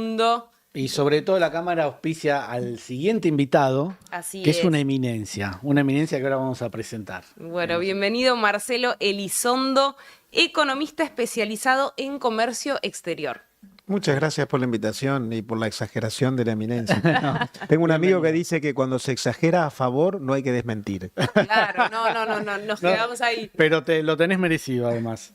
Mundo. Y sobre todo la Cámara auspicia al siguiente invitado, Así que es es. una eminencia que ahora vamos a presentar. Bueno, bienvenido Marcelo Elizondo, economista especializado en comercio exterior. Muchas gracias por la invitación y por la exageración de la eminencia. No, Tengo un amigo que bienvenido. dice que cuando se exagera a favor no hay que desmentir. Claro, no, nos No, quedamos ahí. pero lo tenés merecido además.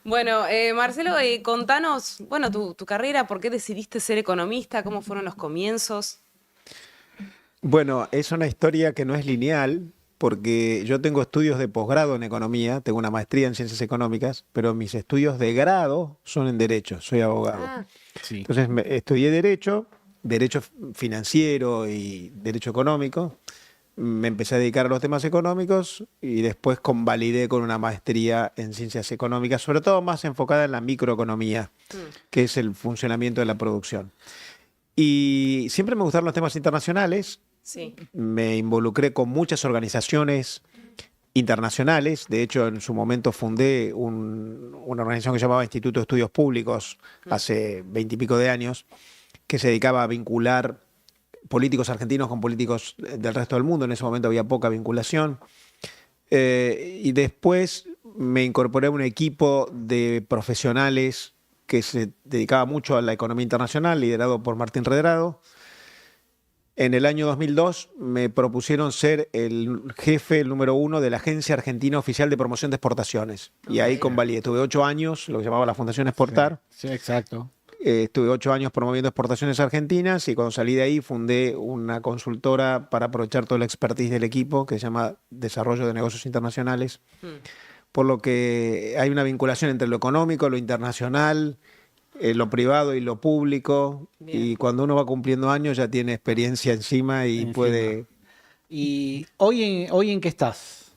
Bueno, Marcelo, contanos, bueno, tu carrera, ¿por qué decidiste ser economista? ¿Cómo fueron los comienzos? Bueno, es una historia que no es lineal porque yo tengo estudios de posgrado en economía, tengo una maestría en ciencias económicas, pero mis estudios de grado son en derecho, soy abogado. Ah, Sí. Entonces estudié derecho financiero y derecho económico. Me empecé a dedicar a los temas económicos y después convalidé con una maestría en ciencias económicas, sobre todo más enfocada en la microeconomía, que es el funcionamiento de la producción. Y siempre me gustaron los temas internacionales, sí. me involucré con muchas organizaciones internacionales, de hecho en su momento fundé una organización que se llamaba Instituto de Estudios Públicos hace 20 y pico de años, que se dedicaba a vincular políticos argentinos con políticos del resto del mundo. En ese momento había poca vinculación. Y después me incorporé a un equipo de profesionales que se dedicaba mucho a la economía internacional, liderado por Martín Redrado. En el año 2002 me propusieron ser el jefe, el número uno de la Agencia Argentina Oficial de Promoción de Exportaciones. Y ahí convalidé. Tuve 8 años, lo que llamaba la Fundación Exportar. Sí, exacto. Estuve 8 años promoviendo exportaciones argentinas y cuando salí de ahí fundé una consultora para aprovechar todo el expertise del equipo que se llama Desarrollo de Negocios Internacionales. Por lo que hay una vinculación entre lo económico, lo internacional, lo privado y lo público. Bien. Y cuando uno va cumpliendo años ya tiene experiencia encima y Encima. puede... ¿Y hoy en qué estás?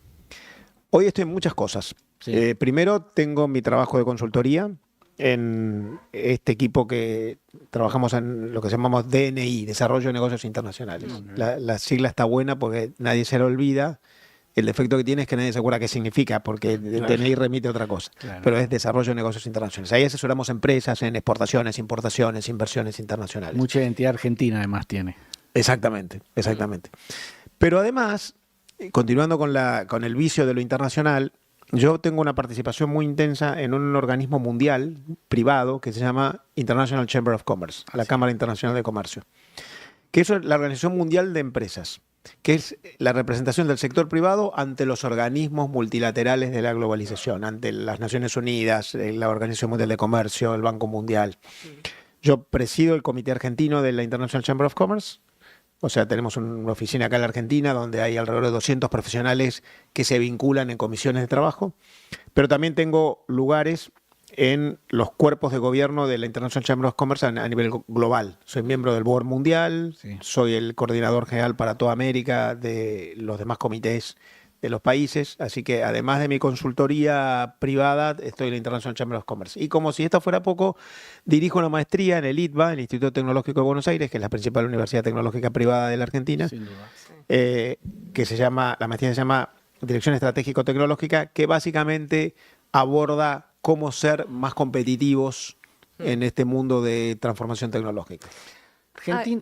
Hoy estoy en muchas cosas. Sí. Primero tengo mi trabajo de consultoría en este equipo que trabajamos en lo que llamamos DNI, Desarrollo de Negocios Internacionales. La sigla está buena porque nadie se la olvida. El defecto que tiene es que nadie se acuerda qué significa, porque el Claro. DNI remite a otra cosa. Claro. Pero es Desarrollo de Negocios Internacionales. Ahí asesoramos empresas en exportaciones, importaciones, inversiones internacionales. Mucha identidad argentina además tiene. Exactamente, exactamente. Pero además, continuando con el vicio de lo internacional, yo tengo una participación muy intensa en un organismo mundial privado que se llama International Chamber of Commerce, la Cámara Internacional de Comercio, que es la Organización Mundial de Empresas, que es la representación del sector privado ante los organismos multilaterales de la globalización, ante las Naciones Unidas, la Organización Mundial de Comercio, el Banco Mundial. Yo presido el Comité Argentino de la International Chamber of Commerce. O sea, tenemos una oficina acá en la Argentina donde hay alrededor de 200 profesionales que se vinculan en comisiones de trabajo, pero también tengo lugares en los cuerpos de gobierno de la International Chamber of Commerce a nivel global. Soy miembro del Board Mundial, Sí. soy el coordinador general para toda América de los demás comités de los países, así que además de mi consultoría privada, estoy en la International Chamber of Commerce. Y como si esto fuera poco, dirijo una maestría en el ITBA, el Instituto Tecnológico de Buenos Aires, que es la principal universidad tecnológica privada de la Argentina, Sin duda. que se llama, la maestría se llama Dirección Estratégico-Tecnológica, que básicamente aborda cómo ser más competitivos en este mundo de transformación tecnológica. Argentina,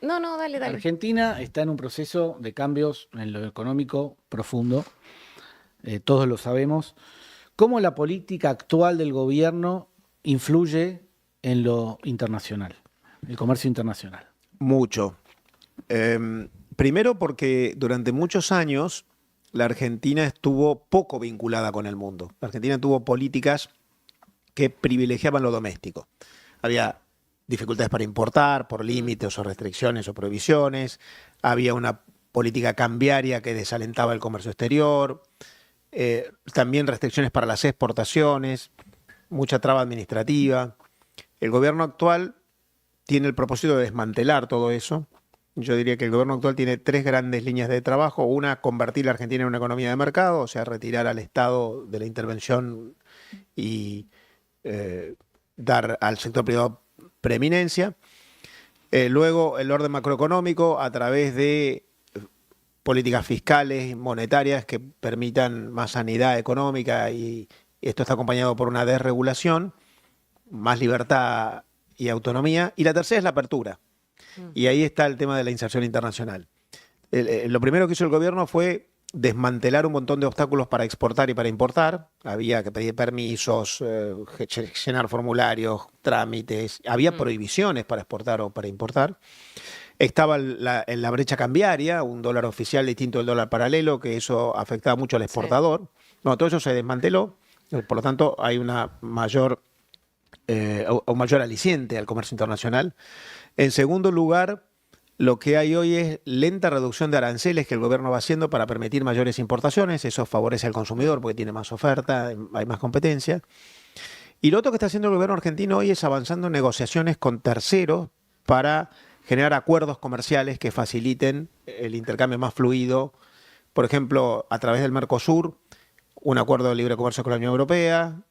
No, dale. Argentina está en un proceso de cambios en lo económico profundo, todos lo sabemos. ¿Cómo la política actual del gobierno influye en lo internacional, el comercio internacional? Mucho. Primero porque durante muchos años la Argentina estuvo poco vinculada con el mundo. La Argentina tuvo políticas que privilegiaban lo doméstico. Había dificultades para importar por límites o restricciones o prohibiciones. Había una política cambiaria que desalentaba el comercio exterior. También restricciones para las exportaciones. Mucha traba administrativa. El gobierno actual tiene el propósito de desmantelar todo eso. Yo diría que el gobierno actual tiene 3 grandes líneas de trabajo. Una, convertir la Argentina en una economía de mercado, o sea, retirar al Estado de la intervención y dar al sector privado preeminencia. Luego, el orden macroeconómico a través de políticas fiscales y monetarias que permitan más sanidad económica y esto está acompañado por una desregulación, más libertad y autonomía. Y la tercera es la apertura. Y ahí está el tema de la inserción internacional. Lo primero que hizo el gobierno fue desmantelar un montón de obstáculos para exportar y para importar. Había que pedir permisos, llenar formularios, trámites. Había prohibiciones para exportar o para importar. Estaba la brecha cambiaria, un dólar oficial distinto del dólar paralelo, que eso afectaba mucho al exportador. Bueno, todo eso se desmanteló. Por lo tanto, hay un mayor aliciente al comercio internacional. En segundo lugar, lo que hay hoy es lenta reducción de aranceles que el gobierno va haciendo para permitir mayores importaciones. Eso favorece al consumidor porque tiene más oferta, hay más competencia. Y lo otro que está haciendo el gobierno argentino hoy es avanzando en negociaciones con terceros para generar acuerdos comerciales que faciliten el intercambio más fluido. Por ejemplo, a través del Mercosur, un acuerdo de libre comercio con la Unión Europea,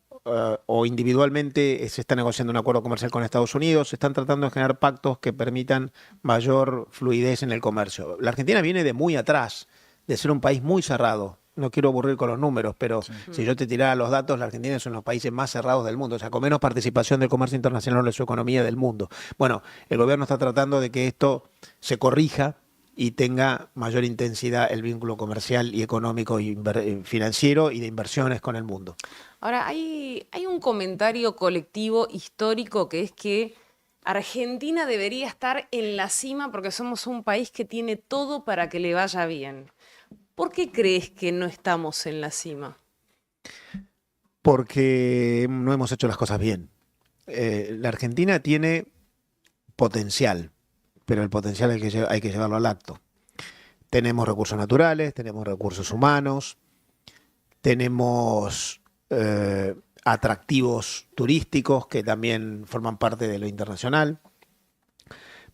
o individualmente se está negociando un acuerdo comercial con Estados Unidos. Se están tratando de generar pactos que permitan mayor fluidez en el comercio. La Argentina viene de muy atrás, de ser un país muy cerrado. No quiero aburrir con los números, pero si yo te tirara los datos, la Argentina es uno de los países más cerrados del mundo, o sea, con menos participación del comercio internacional en su economía del mundo. Bueno, el gobierno está tratando de que esto se corrija y tenga mayor intensidad el vínculo comercial y económico y financiero y de inversiones con el mundo. Ahora, hay un comentario colectivo histórico que es que Argentina debería estar en la cima porque somos un país que tiene todo para que le vaya bien. ¿Por qué crees que no estamos en la cima? Porque no hemos hecho las cosas bien. La Argentina tiene potencial, pero el potencial hay que llevarlo al acto. Tenemos recursos naturales, tenemos recursos humanos, tenemos atractivos turísticos que también forman parte de lo internacional,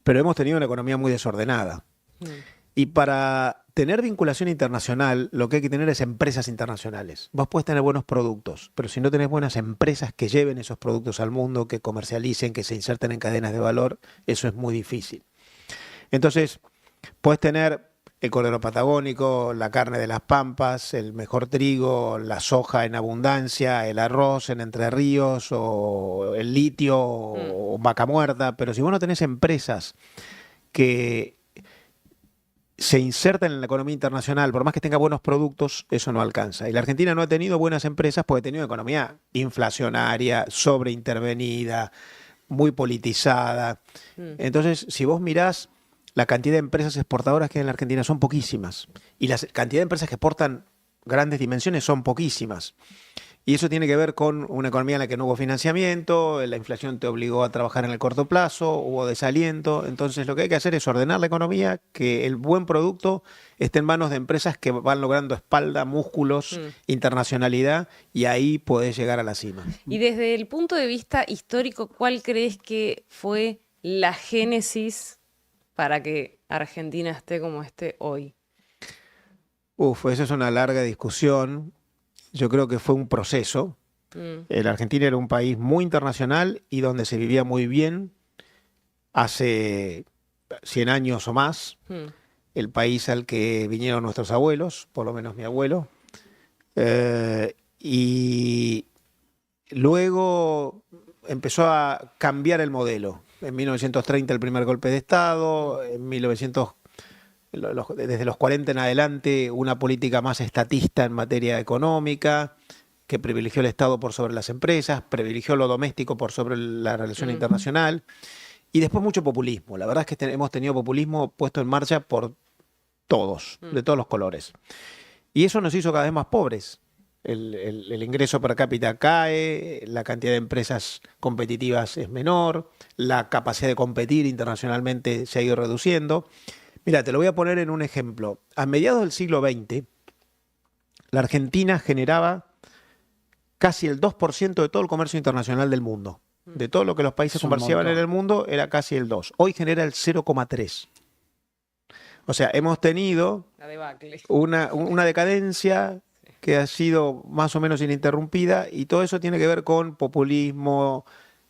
pero hemos tenido una economía muy desordenada. Y para tener vinculación internacional, lo que hay que tener es empresas internacionales. Vos podés tener buenos productos, pero si no tenés buenas empresas que lleven esos productos al mundo, que comercialicen, que se inserten en cadenas de valor, eso es muy difícil. Entonces, podés tener el cordero patagónico, la carne de las pampas, el mejor trigo, la soja en abundancia, el arroz en Entre Ríos, o el litio, o vaca muerta, pero si vos no tenés empresas que se insertan en la economía internacional, por más que tenga buenos productos, eso no alcanza. Y la Argentina no ha tenido buenas empresas porque ha tenido una economía inflacionaria, sobreintervenida, muy politizada. Entonces, si vos mirás, la cantidad de empresas exportadoras que hay en la Argentina son poquísimas. Y la cantidad de empresas que exportan grandes dimensiones son poquísimas. Y eso tiene que ver con una economía en la que no hubo financiamiento, la inflación te obligó a trabajar en el corto plazo, hubo desaliento. Entonces lo que hay que hacer es ordenar la economía, que el buen producto esté en manos de empresas que van logrando espalda, músculos, internacionalidad, y ahí podés llegar a la cima. Y desde el punto de vista histórico, ¿cuál crees que fue la génesis para que Argentina esté como esté hoy? Esa es una larga discusión. Yo creo que fue un proceso. La Argentina era un país muy internacional y donde se vivía muy bien hace 100 años o más. El país al que vinieron nuestros abuelos, por lo menos mi abuelo. Y luego empezó a cambiar el modelo. En 1930 el primer golpe de Estado, en 1900... desde los 40 en adelante, una política más estatista en materia económica, que privilegió el Estado por sobre las empresas, privilegió lo doméstico por sobre la relación internacional, y después mucho populismo. La verdad es que hemos tenido populismo puesto en marcha por todos, de todos los colores. Y eso nos hizo cada vez más pobres. El ingreso per cápita cae, la cantidad de empresas competitivas es menor, la capacidad de competir internacionalmente se ha ido reduciendo. Mira, te lo voy a poner en un ejemplo. A mediados del siglo XX, la Argentina generaba casi el 2% de todo el comercio internacional del mundo. De todo lo que los países comerciaban en el mundo, era casi el 2%. Hoy genera el 0,3%. O sea, hemos tenido una decadencia que ha sido más o menos ininterrumpida, y todo eso tiene que ver con populismo,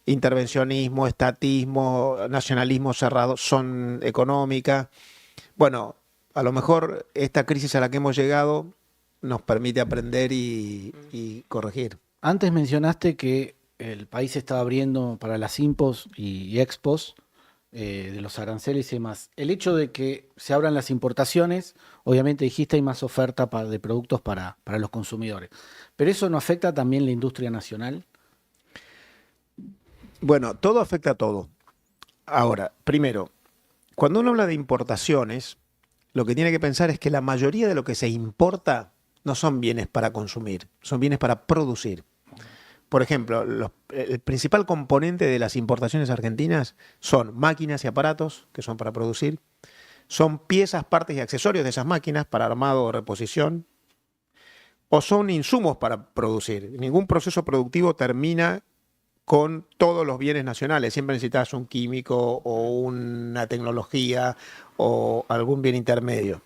intervencionismo, estatismo, nacionalismo cerrado, son económica. Bueno, a lo mejor esta crisis a la que hemos llegado nos permite aprender y corregir. Antes mencionaste que el país se está abriendo para las impos y expos de los aranceles y demás. El hecho de que se abran las importaciones, obviamente dijiste hay más oferta de productos para los consumidores, pero eso no afecta también la industria nacional. Bueno, todo afecta a todo. Ahora, primero, cuando uno habla de importaciones, lo que tiene que pensar es que la mayoría de lo que se importa no son bienes para consumir, son bienes para producir. Por ejemplo, el principal componente de las importaciones argentinas son máquinas y aparatos, que son para producir, son piezas, partes y accesorios de esas máquinas para armado o reposición, o son insumos para producir. Ningún proceso productivo termina con todos los bienes nacionales. Siempre necesitas un químico o una tecnología o algún bien intermedio.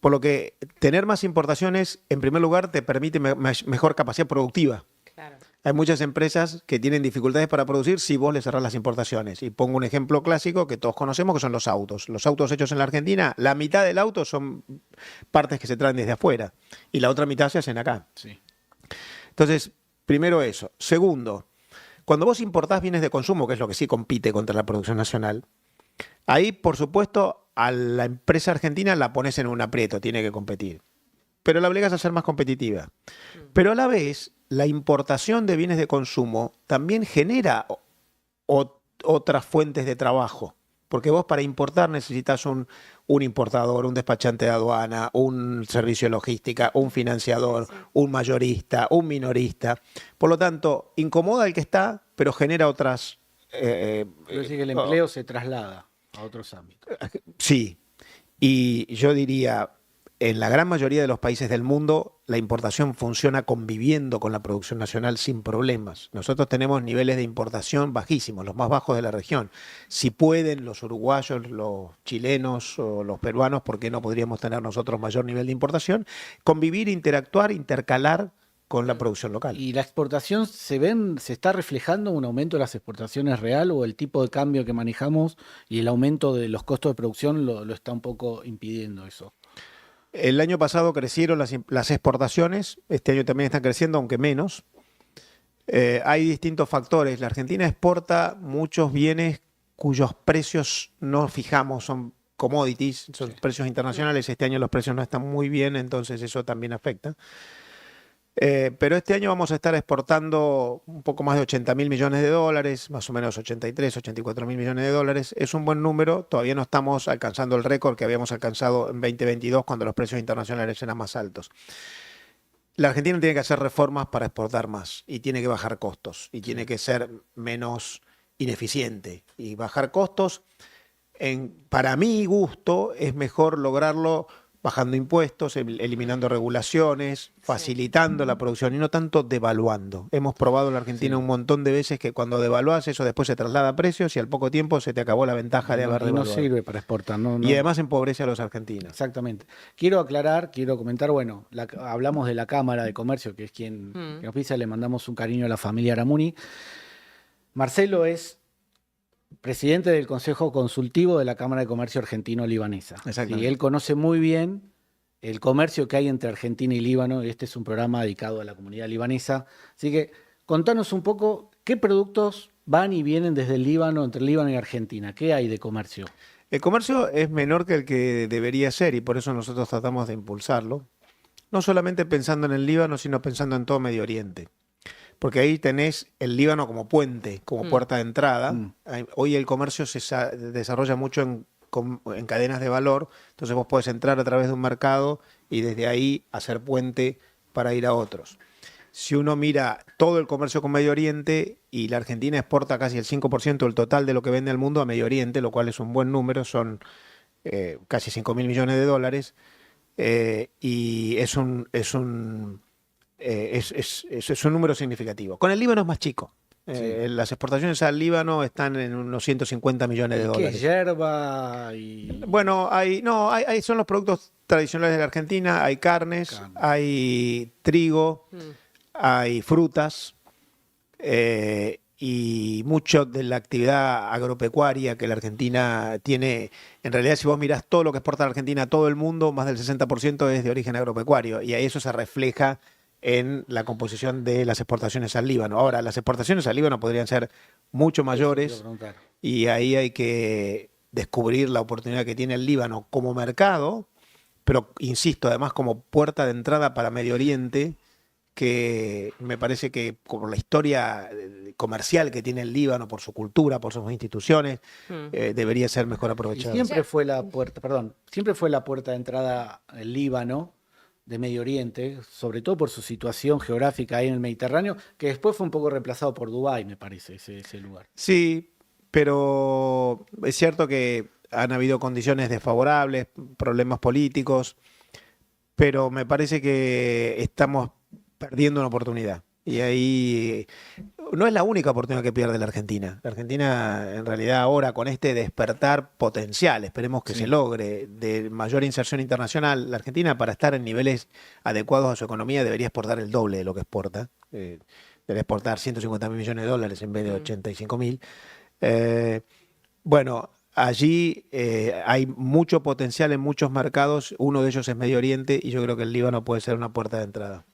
Por lo que tener más importaciones, en primer lugar, te permite mejor capacidad productiva. Claro. Hay muchas empresas que tienen dificultades para producir si vos les cerrás las importaciones. Y pongo un ejemplo clásico que todos conocemos, que son los autos. Los autos hechos en la Argentina, la mitad del auto son partes que se traen desde afuera y la otra mitad se hacen acá. Sí. Entonces, primero eso. Segundo, cuando vos importás bienes de consumo, que es lo que sí compite contra la producción nacional, ahí, por supuesto, a la empresa argentina la pones en un aprieto, tiene que competir. Pero la obligas a ser más competitiva. Pero a la vez, la importación de bienes de consumo también genera otras fuentes de trabajo. Porque vos para importar necesitas un importador, un despachante de aduana, un servicio de logística, un financiador, un mayorista, un minorista. Por lo tanto, incomoda el que está, pero genera otras... Quiero decir que el empleo se traslada a otros ámbitos. Sí, y yo diría, en la gran mayoría de los países del mundo, la importación funciona conviviendo con la producción nacional sin problemas. Nosotros tenemos niveles de importación bajísimos, los más bajos de la región. Si pueden los uruguayos, los chilenos o los peruanos, ¿por qué no podríamos tener nosotros mayor nivel de importación? Convivir, interactuar, intercalar con la producción local. ¿Y la exportación se está reflejando un aumento de las exportaciones real o el tipo de cambio que manejamos y el aumento de los costos de producción lo está un poco impidiendo eso? El año pasado crecieron las exportaciones, este año también están creciendo, aunque menos. Hay distintos factores. La Argentina exporta muchos bienes cuyos precios no fijamos, son commodities, son precios internacionales. Este año los precios no están muy bien, entonces eso también afecta. Pero este año vamos a estar exportando un poco más de 80.000 millones de dólares, más o menos 83, 84.000 millones de dólares. Es un buen número, todavía no estamos alcanzando el récord que habíamos alcanzado en 2022 cuando los precios internacionales eran más altos. La Argentina tiene que hacer reformas para exportar más y tiene que bajar costos y tiene que ser menos ineficiente. Y bajar costos, para mi gusto, es mejor lograrlo bajando impuestos, eliminando regulaciones, facilitando la producción y no tanto devaluando. Hemos probado en la Argentina un montón de veces que cuando devaluás eso después se traslada a precios y al poco tiempo se te acabó la ventaja de haber devaluado. No sirve para exportar. No. Y además empobrece a los argentinos. Exactamente. Quiero comentar, bueno, hablamos de la Cámara de Comercio, que es quien que nos pisa, le mandamos un cariño a la familia Aramuni. Marcelo es presidente del Consejo Consultivo de la Cámara de Comercio Argentino-Libanesa. Y él conoce muy bien el comercio que hay entre Argentina y Líbano, y este es un programa dedicado a la comunidad libanesa. Así que contanos un poco qué productos van y vienen desde el Líbano, entre Líbano y Argentina. ¿Qué hay de comercio? El comercio es menor que el que debería ser y por eso nosotros tratamos de impulsarlo. No solamente pensando en el Líbano, sino pensando en todo Medio Oriente. Porque ahí tenés el Líbano como puente, como puerta de entrada. Hoy el comercio se desarrolla mucho en cadenas de valor, entonces vos podés entrar a través de un mercado y desde ahí hacer puente para ir a otros. Si uno mira todo el comercio con Medio Oriente, y la Argentina exporta casi el 5% del total de lo que vende al mundo a Medio Oriente, lo cual es un buen número, son casi 5.000 millones de dólares, y es un número significativo. Con el Líbano es más chico. Las exportaciones al Líbano están en unos 150 millones de dólares. ¿Qué yerba? Bueno, son los productos tradicionales de la Argentina. Hay carnes, hay trigo, hay frutas y mucho de la actividad agropecuaria que la Argentina tiene. En realidad, si vos mirás todo lo que exporta la Argentina a todo el mundo, más del 60% es de origen agropecuario y a eso se refleja en la composición de las exportaciones al Líbano. Ahora, las exportaciones al Líbano podrían ser mucho mayores y ahí hay que descubrir la oportunidad que tiene el Líbano como mercado, pero insisto, además como puerta de entrada para Medio Oriente, que me parece que por la historia comercial que tiene el Líbano, por su cultura, por sus instituciones, debería ser mejor aprovechado. Siempre fue la puerta, siempre fue la puerta de entrada el Líbano de Medio Oriente, sobre todo por su situación geográfica ahí en el Mediterráneo, que después fue un poco reemplazado por Dubái, me parece, ese lugar. Sí, pero es cierto que han habido condiciones desfavorables, problemas políticos, pero me parece que estamos perdiendo una oportunidad. Y ahí no es la única oportunidad que pierde la Argentina. La Argentina, en realidad, ahora con este despertar potencial, esperemos que se logre, de mayor inserción internacional, la Argentina, para estar en niveles adecuados a su economía, debería exportar el doble de lo que exporta. Debe exportar 150.000 millones de dólares en vez de 85.000. Bueno, allí hay mucho potencial en muchos mercados. Uno de ellos es Medio Oriente y yo creo que el Líbano puede ser una puerta de entrada.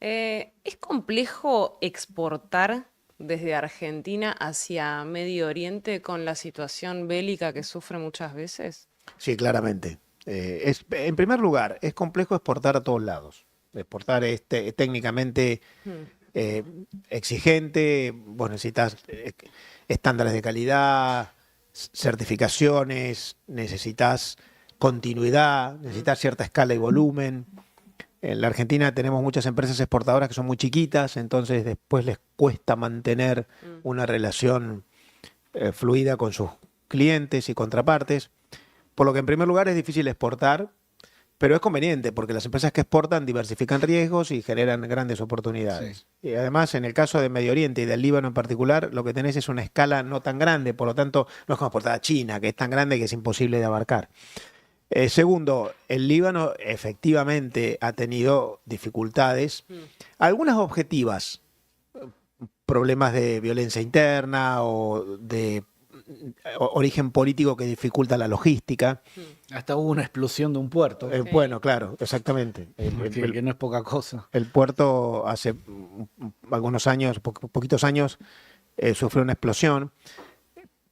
¿Es complejo exportar desde Argentina hacia Medio Oriente con la situación bélica que sufre muchas veces? Sí, claramente. En primer lugar, es complejo exportar a todos lados. Exportar es técnicamente exigente. Vos necesitas estándares de calidad, certificaciones, necesitas continuidad, necesitas cierta escala y volumen. En la Argentina tenemos muchas empresas exportadoras que son muy chiquitas, entonces después les cuesta mantener una relación fluida con sus clientes y contrapartes. Por lo que en primer lugar es difícil exportar, pero es conveniente porque las empresas que exportan diversifican riesgos y generan grandes oportunidades. Sí. Y además, en el caso de Medio Oriente y del Líbano en particular, lo que tenés es una escala no tan grande, por lo tanto no es como exportar a China, que es tan grande que es imposible de abarcar. Segundo, el Líbano efectivamente ha tenido dificultades, algunas objetivas, problemas de violencia interna o de origen político que dificulta la logística. Hasta hubo una explosión de un puerto. Bueno, claro, exactamente. Que no es poca cosa. El puerto hace algunos años, poquitos años, sufrió una explosión.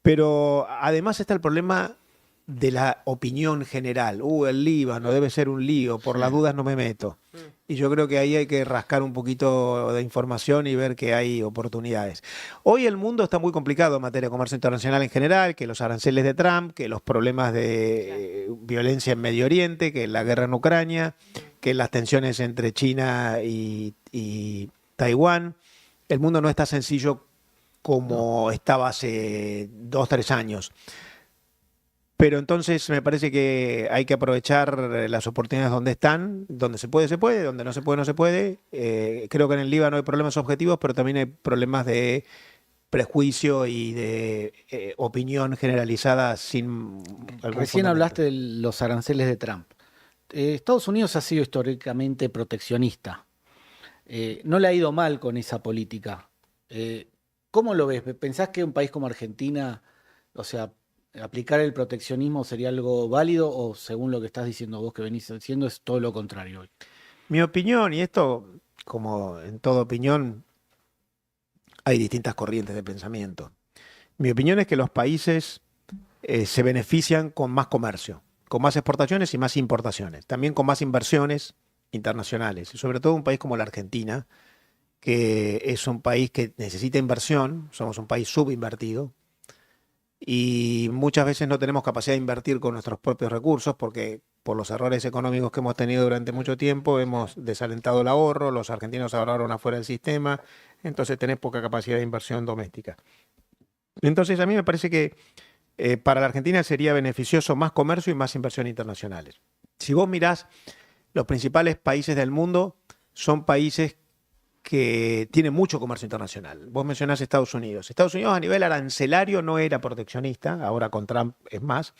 Pero además está el problema de la opinión general. El Líbano debe ser un lío, por las dudas no me meto. Y yo creo que ahí hay que rascar un poquito de información y ver que hay oportunidades. Hoy el mundo está muy complicado en materia de comercio internacional en general, que los aranceles de Trump, que los problemas de violencia en Medio Oriente, que la guerra en Ucrania, que las tensiones entre China y Taiwán. El mundo no está sencillo como estaba hace 2 o 3 años. Pero entonces me parece que hay que aprovechar las oportunidades donde están, donde se puede, donde no se puede, no se puede. Creo que en el Líbano hay problemas objetivos, pero también hay problemas de prejuicio y de opinión generalizada sin algún Recién hablaste de los aranceles de Trump. Estados Unidos ha sido históricamente proteccionista. No le ha ido mal con esa política. ¿Cómo lo ves? ¿Pensás que un país como Argentina, o sea, aplicar el proteccionismo sería algo válido o según lo que estás diciendo vos que venís diciendo es todo lo contrario hoy? Mi opinión, y esto como en toda opinión hay distintas corrientes de pensamiento. Mi opinión es que los países se benefician con más comercio, con más exportaciones y más importaciones, también con más inversiones internacionales, y sobre todo un país como la Argentina, que es un país que necesita inversión, somos un país subinvertido, y muchas veces no tenemos capacidad de invertir con nuestros propios recursos porque por los errores económicos que hemos tenido durante mucho tiempo hemos desalentado el ahorro, los argentinos ahorraron afuera del sistema, entonces tenés poca capacidad de inversión doméstica. Entonces a mí me parece que para la Argentina sería beneficioso más comercio y más inversión internacionales. Si vos mirás, los principales países del mundo son países que tiene mucho comercio internacional. Vos mencionás Estados Unidos. Estados Unidos a nivel arancelario no era proteccionista, ahora con Trump es más,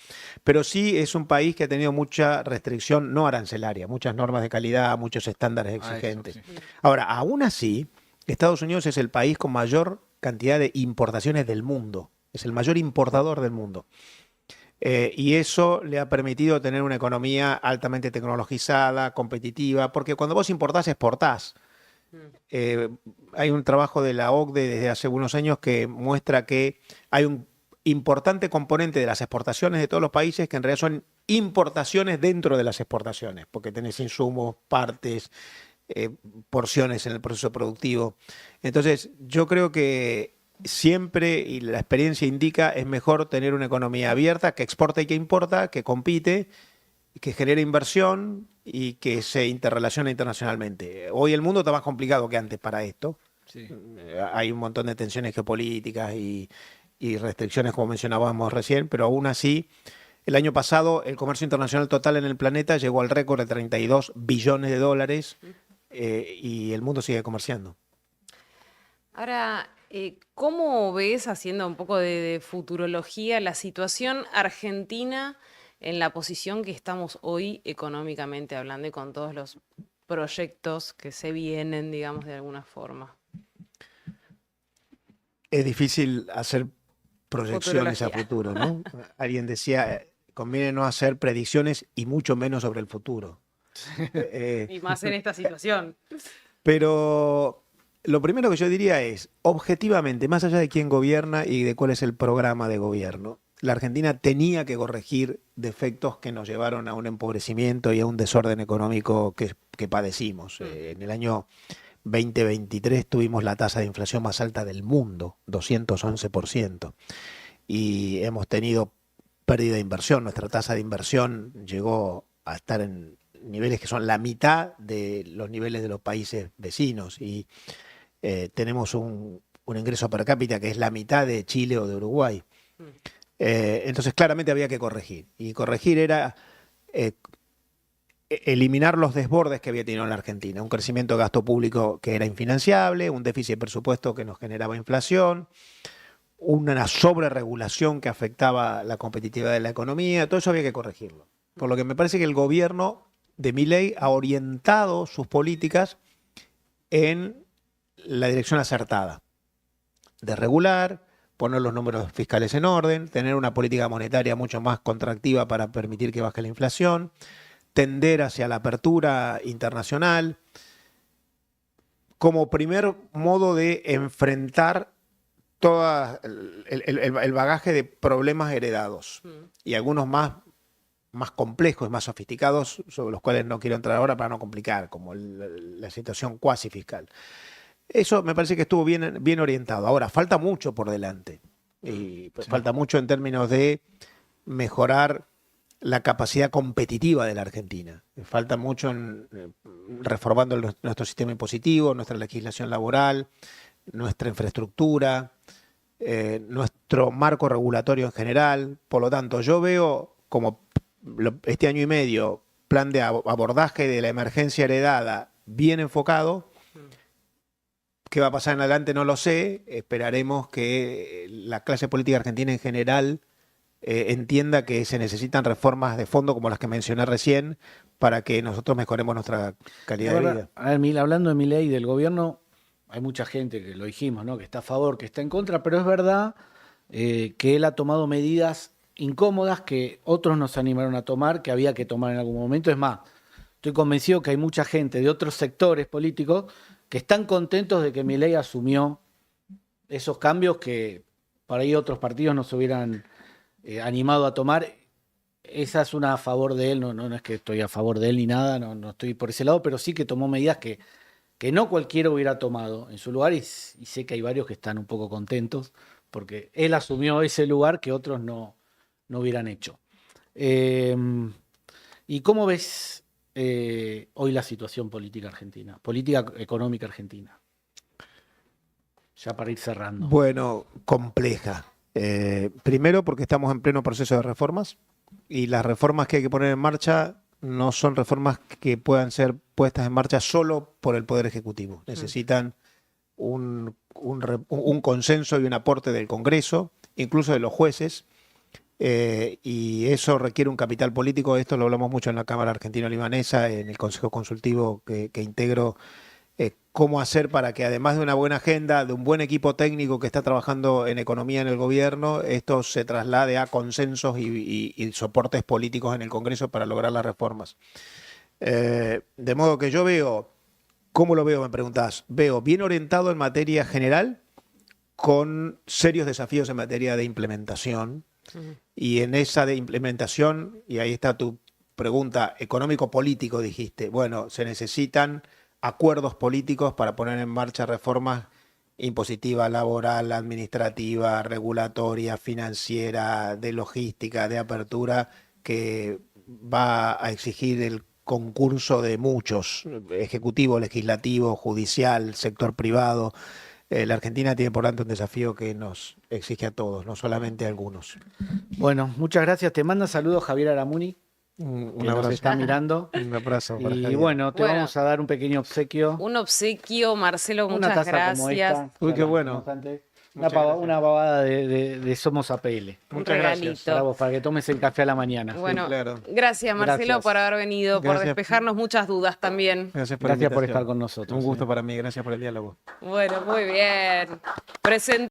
pero sí es un país que ha tenido mucha restricción no arancelaria, muchas normas de calidad, muchos estándares exigentes. Eso, sí. Ahora, aún así, Estados Unidos es el país con mayor cantidad de importaciones del mundo, es el mayor importador del mundo. Y eso le ha permitido tener una economía altamente tecnologizada, competitiva, porque cuando vos importás, exportás. Hay un trabajo de la OCDE desde hace unos años que muestra que hay un importante componente de las exportaciones de todos los países que en realidad son importaciones dentro de las exportaciones, porque tenés insumos, partes, porciones en el proceso productivo. Entonces, yo creo que siempre, y la experiencia indica, es mejor tener una economía abierta que exporta y que importa, que compite, que genera inversión y que se interrelaciona internacionalmente. Hoy el mundo está más complicado que antes para esto. Sí. Hay un montón de tensiones geopolíticas y restricciones, como mencionábamos recién, pero aún así, el año pasado el comercio internacional total en el planeta llegó al récord de 32 billones de dólares y el mundo sigue comerciando. Ahora, ¿cómo ves, haciendo un poco de futurología, la situación argentina en la posición que estamos hoy económicamente hablando y con todos los proyectos que se vienen, digamos, de alguna forma? Es difícil hacer proyecciones a Futurología. futuro, ¿no? Alguien decía, conviene no hacer predicciones y mucho menos sobre el futuro. Y más en esta situación. Pero lo primero que yo diría es, objetivamente, más allá de quién gobierna y de cuál es el programa de gobierno, la Argentina tenía que corregir defectos que nos llevaron a un empobrecimiento y a un desorden económico que padecimos. En el año 2023 tuvimos la tasa de inflación más alta del mundo, 211%, y hemos tenido pérdida de inversión. Nuestra tasa de inversión llegó a estar en niveles que son la mitad de los niveles de los países vecinos y tenemos un ingreso per cápita que es la mitad de Chile o de Uruguay. Entonces claramente había que corregir, y corregir era eliminar los desbordes que había tenido la Argentina, un crecimiento de gasto público que era infinanciable, un déficit de presupuesto que nos generaba inflación, una sobreregulación que afectaba la competitividad de la economía. Todo eso había que corregirlo. Por lo que me parece que el gobierno de Milei ha orientado sus políticas en la dirección acertada, de regular, poner los números fiscales en orden, tener una política monetaria mucho más contractiva para permitir que baje la inflación, tender hacia la apertura internacional, como primer modo de enfrentar todo el bagaje de problemas heredados y algunos más complejos y más sofisticados, sobre los cuales no quiero entrar ahora para no complicar, como la situación cuasi fiscal. Eso me parece que estuvo bien orientado. Ahora, falta mucho por delante. Y Sí. falta mucho en términos de mejorar la capacidad competitiva de la Argentina. Falta mucho en reformando nuestro sistema impositivo, nuestra legislación laboral, nuestra infraestructura, nuestro marco regulatorio en general. Por lo tanto, yo veo como este año y medio plan de abordaje de la emergencia heredada bien enfocado. ¿Qué va a pasar en adelante? No lo sé. Esperaremos que la clase política argentina en general entienda que se necesitan reformas de fondo como las que mencioné recién para que nosotros mejoremos nuestra calidad de vida. A ver, hablando de Milei y del gobierno, hay mucha gente que lo dijimos, ¿no? Que está a favor, que está en contra, pero es verdad que él ha tomado medidas incómodas que otros nos animaron a tomar, que había que tomar en algún momento. Es más, estoy convencido que hay mucha gente de otros sectores políticos que están contentos de que Milei asumió esos cambios que por ahí otros partidos no se hubieran animado a tomar. Esa es una a favor de él, no es que estoy a favor de él ni nada, no estoy por ese lado, pero sí que tomó medidas que no cualquiera hubiera tomado en su lugar y sé que hay varios que están un poco contentos porque él asumió ese lugar que otros no hubieran hecho. ¿Y cómo ves hoy la situación política argentina, política económica argentina? Ya para ir cerrando. Bueno, compleja. Primero porque estamos en pleno proceso de reformas y las reformas que hay que poner en marcha no son reformas que puedan ser puestas en marcha solo por el Poder Ejecutivo. Necesitan un consenso y un aporte del Congreso, incluso de los jueces, y eso requiere un capital político. Esto lo hablamos mucho en la Cámara Argentino-Libanesa, en el Consejo Consultivo que integro. Cómo hacer para que, además de una buena agenda, de un buen equipo técnico que está trabajando en economía en el gobierno, esto se traslade a consensos y soportes políticos en el Congreso para lograr las reformas. De modo que yo veo ¿Cómo lo veo? Me preguntás. Veo bien orientado en materia general, con serios desafíos en materia de implementación. Y en esa de implementación, y ahí está tu pregunta, económico-político, dijiste. Bueno, se necesitan acuerdos políticos para poner en marcha reformas impositiva, laboral, administrativa, regulatoria, financiera, de logística, de apertura, que va a exigir el concurso de muchos, ejecutivo, legislativo, judicial, sector privado. La Argentina tiene por tanto un desafío que nos exige a todos, no solamente a algunos. Bueno, muchas gracias. Te manda saludos Javier Aramuni, Un que nos abrazo. está mirando. Un abrazo para Y Javier. bueno, te Bueno. vamos a dar un pequeño obsequio. Un obsequio, Marcelo, Una muchas taza como gracias. esta. Uy, qué bueno. Muchas gracias. Una babada de Somos APL. Un Muchas gracias. regalito. Para vos, para que tomes el café a la mañana. Bueno, claro. gracias Marcelo Gracias. por haber venido, por Gracias. despejarnos muchas dudas también. Gracias por, Gracias por la invitación. estar con nosotros. Un gusto para mí, gracias por el diálogo. Bueno, muy bien.